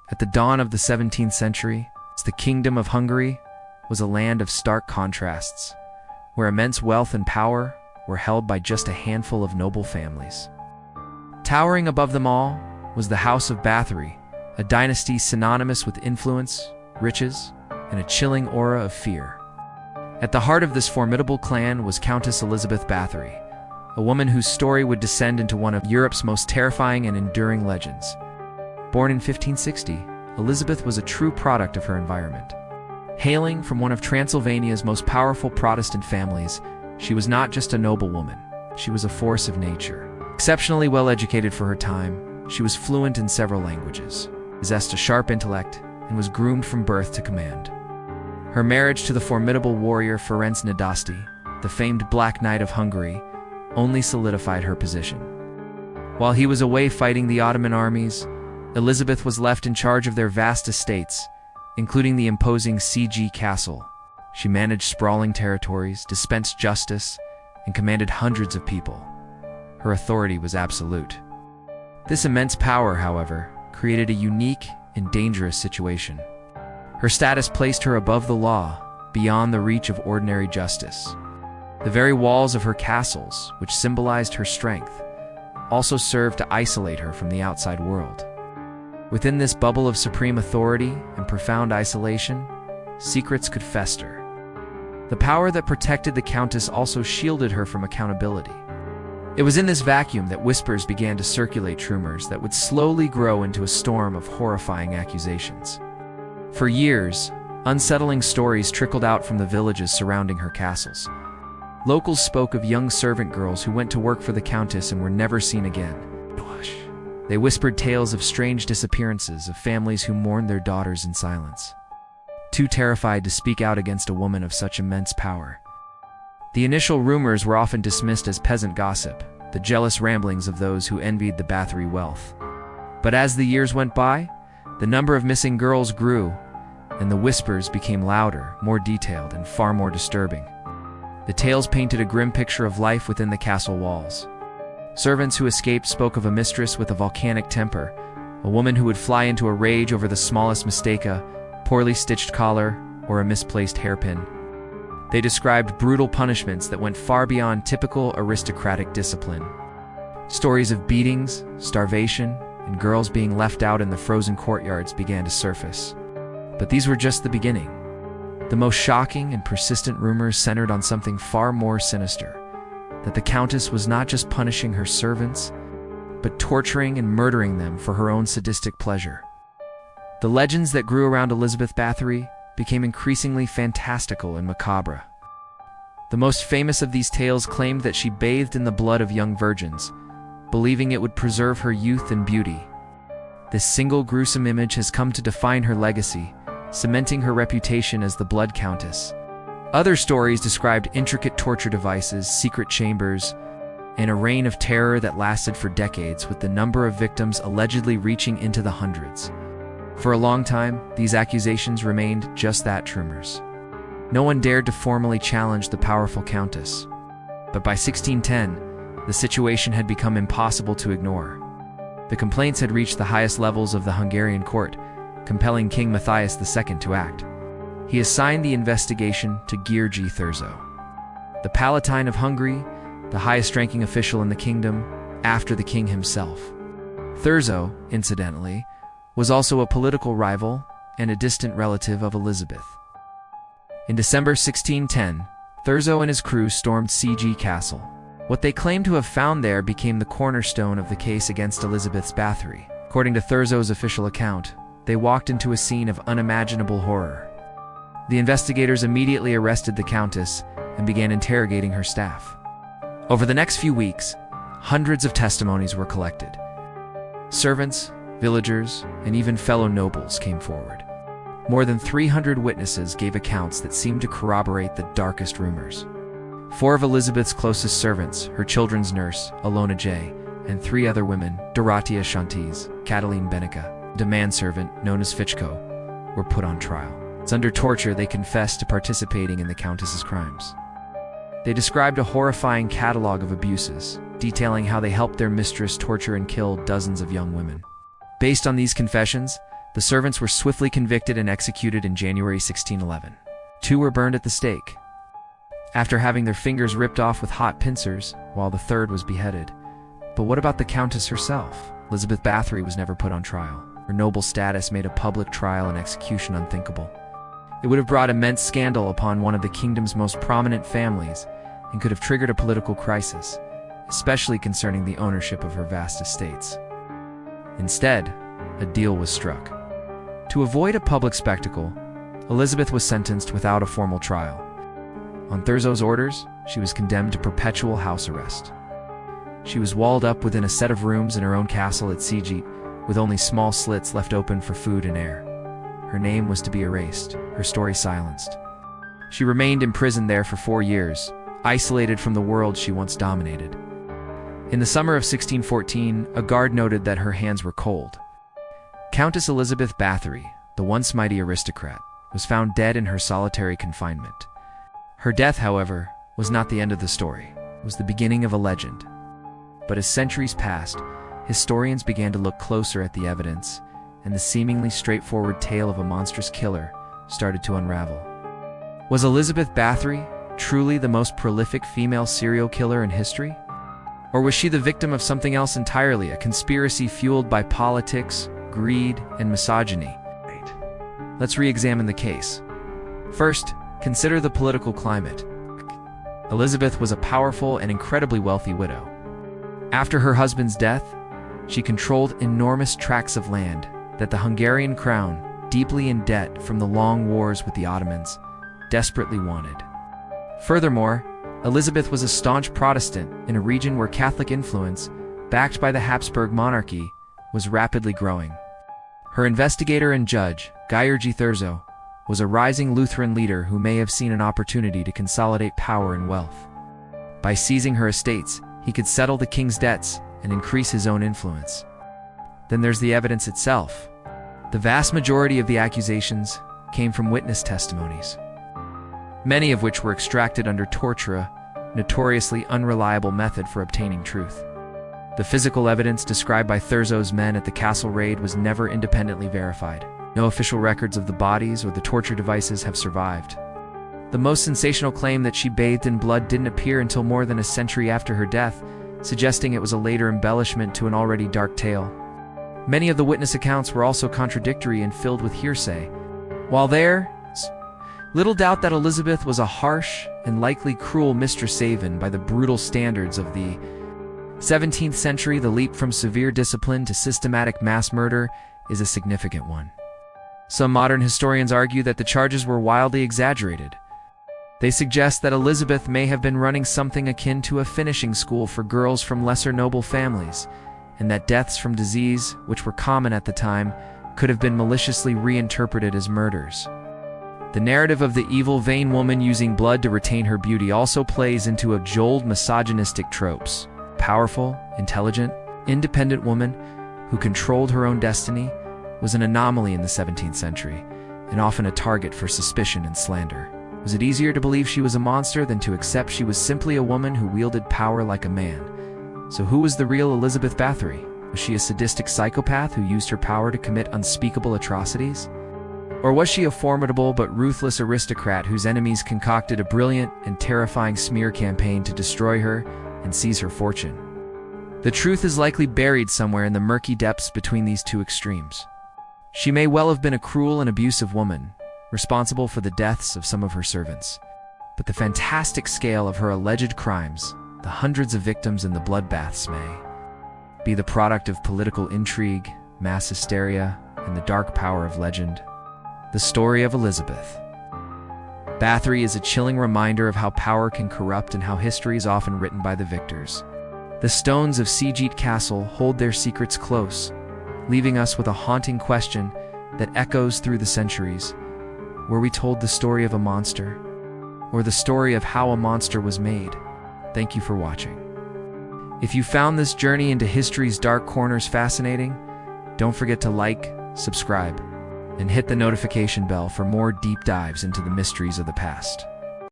At the dawn of the 17th century, the Kingdom of Hungary was a land of stark contrasts, where immense wealth and power were held by just a handful of noble families. Towering above them all was the House of Bathory, a dynasty synonymous with influence, riches, and a chilling aura of fear. At the heart of this formidable clan was Countess Elizabeth Báthory, a woman whose story would descend into one of Europe's most terrifying and enduring legends. Born in 1560, Elizabeth was a true product of her environment. Hailing from one of Transylvania's most powerful Protestant families, she was not just a noblewoman, she was a force of nature. Exceptionally well-educated for her time, she was fluent in several languages, possessed a sharp intellect, and was groomed from birth to command. Her marriage to the formidable warrior Ferenc Nadasdy, the famed Black Knight of Hungary, only solidified her position. While he was away fighting the Ottoman armies, Elizabeth was left in charge of their vast estates, including the imposing siege castle. She managed sprawling territories, dispensed justice, and commanded hundreds of people. Her authority was absolute. This immense power, however, created a unique and dangerous situation. Her status placed her above the law, beyond the reach of ordinary justice. The very walls of her castles, which symbolized her strength, also served to isolate her from the outside world. Within this bubble of supreme authority and profound isolation, secrets could fester. The power that protected the Countess also shielded her from accountability. It was in this vacuum that whispers began to circulate, rumors that would slowly grow into a storm of horrifying accusations. For years, unsettling stories trickled out from the villages surrounding her castles. Locals spoke of young servant girls who went to work for the Countess and were never seen again. They whispered tales of strange disappearances of families who mourned their daughters in silence, too terrified to speak out against a woman of such immense power. The initial rumors were often dismissed as peasant gossip, the jealous ramblings of those who envied the Bathory wealth. But as the years went by, the number of missing girls grew, and the whispers became louder, more detailed, and far more disturbing. The tales painted a grim picture of life within the castle walls. Servants who escaped spoke of a mistress with a volcanic temper, a woman who would fly into a rage over the smallest mistake, a poorly stitched collar, or a misplaced hairpin. They described brutal punishments that went far beyond typical aristocratic discipline. Stories of beatings, starvation, and girls being left out in the frozen courtyards began to surface. But these were just the beginning. The most shocking and persistent rumors centered on something far more sinister: that the Countess was not just punishing her servants, but torturing and murdering them for her own sadistic pleasure. The legends that grew around Elizabeth Báthory became increasingly fantastical and macabre. The most famous of these tales claimed that she bathed in the blood of young virgins, believing it would preserve her youth and beauty. This single gruesome image has come to define her legacy, cementing her reputation as the Blood Countess. Other stories described intricate torture devices, secret chambers, and a reign of terror that lasted for decades, with the number of victims allegedly reaching into the hundreds. For a long time, these accusations remained just that, rumors. No one dared to formally challenge the powerful Countess. But by 1610, the situation had become impossible to ignore. The complaints had reached the highest levels of the Hungarian court, compelling King Matthias II to act. He assigned the investigation to György Thurzo, the Palatine of Hungary, the highest-ranking official in the kingdom, after the king himself. Thurzo, incidentally, was also a political rival and a distant relative of Elizabeth. In December 1610, Thurzo and his crew stormed siege Castle. What they claimed to have found there became the cornerstone of the case against Elizabeth Báthory. According to Thurzo's official account, they walked into a scene of unimaginable horror. The investigators immediately arrested the Countess and began interrogating her staff. Over the next few weeks, hundreds of testimonies were collected. Servants, villagers, and even fellow nobles came forward. More than 300 witnesses gave accounts that seemed to corroborate the darkest rumors. 4 of Elizabeth's closest servants, her children's nurse, Alona J., and 3 other women, Dorothea Shantiz, Cataline Benica, and a manservant known as Fichko, were put on trial. Under torture, they confessed to participating in the Countess's crimes. They described a horrifying catalog of abuses, detailing how they helped their mistress torture and kill dozens of young women. Based on these confessions, The servants were swiftly convicted and executed in January 1611. 2 were burned at the stake, after having their fingers ripped off with hot pincers, while the 3rd was beheaded. But what about the Countess herself? Elizabeth Báthory was never put on trial. Her noble status made a public trial and execution unthinkable. It would have brought immense scandal upon one of the kingdom's most prominent families and could have triggered a political crisis, especially concerning the ownership of her vast estates. Instead, a deal was struck. To avoid a public spectacle, Elizabeth was sentenced without a formal trial. On Thurzo's orders, she was condemned to perpetual house arrest. She was walled up within a set of rooms in her own castle at Szeged, with only small slits left open for food and air. Her name was to be erased, her story silenced. She remained imprisoned there for 4 years, isolated from the world she once dominated. In the summer of 1614, a guard noted that her hands were cold. Countess Elizabeth Báthory, the once mighty aristocrat, was found dead in her solitary confinement. Her death, however, was not the end of the story. It was the beginning of a legend. But as centuries passed, historians began to look closer at the evidence, and the seemingly straightforward tale of a monstrous killer started to unravel. Was Elizabeth Báthory truly the most prolific female serial killer in history? Or was she the victim of something else entirely, a conspiracy fueled by politics, greed, and misogyny? Let's re-examine the case. First, consider the political climate. Elizabeth was a powerful and incredibly wealthy widow. After her husband's death, she controlled enormous tracts of land that the Hungarian crown, deeply in debt from the long wars with the Ottomans, desperately wanted. Furthermore, Elizabeth was a staunch Protestant in a region where Catholic influence, backed by the Habsburg monarchy, was rapidly growing. Her investigator and judge, Georgi Thurzo, was a rising Lutheran leader who may have seen an opportunity to consolidate power and wealth. By seizing her estates, he could settle the king's debts and increase his own influence. Then there's the evidence itself. The vast majority of the accusations came from witness testimonies, many of which were extracted under torture, a notoriously unreliable method for obtaining truth. The physical evidence described by Thurzo's men at the castle raid was never independently verified. No official records of the bodies or the torture devices have survived. The most sensational claim that she bathed in blood didn't appear until more than a century after her death, suggesting it was a later embellishment to an already dark tale. Many of the witness accounts were also contradictory and filled with hearsay. While there's little doubt that Elizabeth was a harsh and likely cruel mistress even by the brutal standards of the 17th century, the leap from severe discipline to systematic mass murder is a significant one. Some modern historians argue that the charges were wildly exaggerated. They suggest that Elizabeth may have been running something akin to a finishing school for girls from lesser noble families, and that deaths from disease, which were common at the time, could have been maliciously reinterpreted as murders. The narrative of the evil, vain woman using blood to retain her beauty also plays into age-old misogynistic tropes. Powerful, intelligent, independent woman who controlled her own destiny was an anomaly in the 17th century, and often a target for suspicion and slander. Was it easier to believe she was a monster than to accept she was simply a woman who wielded power like a man? So who was the real Elizabeth Báthory? Was she a sadistic psychopath who used her power to commit unspeakable atrocities? Or was she a formidable but ruthless aristocrat whose enemies concocted a brilliant and terrifying smear campaign to destroy her and seize her fortune? The truth is likely buried somewhere in the murky depths between these two extremes. She may well have been a cruel and abusive woman, responsible for the deaths of some of her servants. But the fantastic scale of her alleged crimes, the hundreds of victims and the bloodbaths may be the product of political intrigue, mass hysteria, and the dark power of legend. The story of Elizabeth Báthory is a chilling reminder of how power can corrupt and how history is often written by the victors. The stones of Szeged Castle hold their secrets close, leaving us with a haunting question that echoes through the centuries. Were we told the story of a monster, or the story of how a monster was made? Thank you for watching. If you found this journey into history's dark corners fascinating, don't forget to like, subscribe, and hit the notification bell for more deep dives into the mysteries of the past.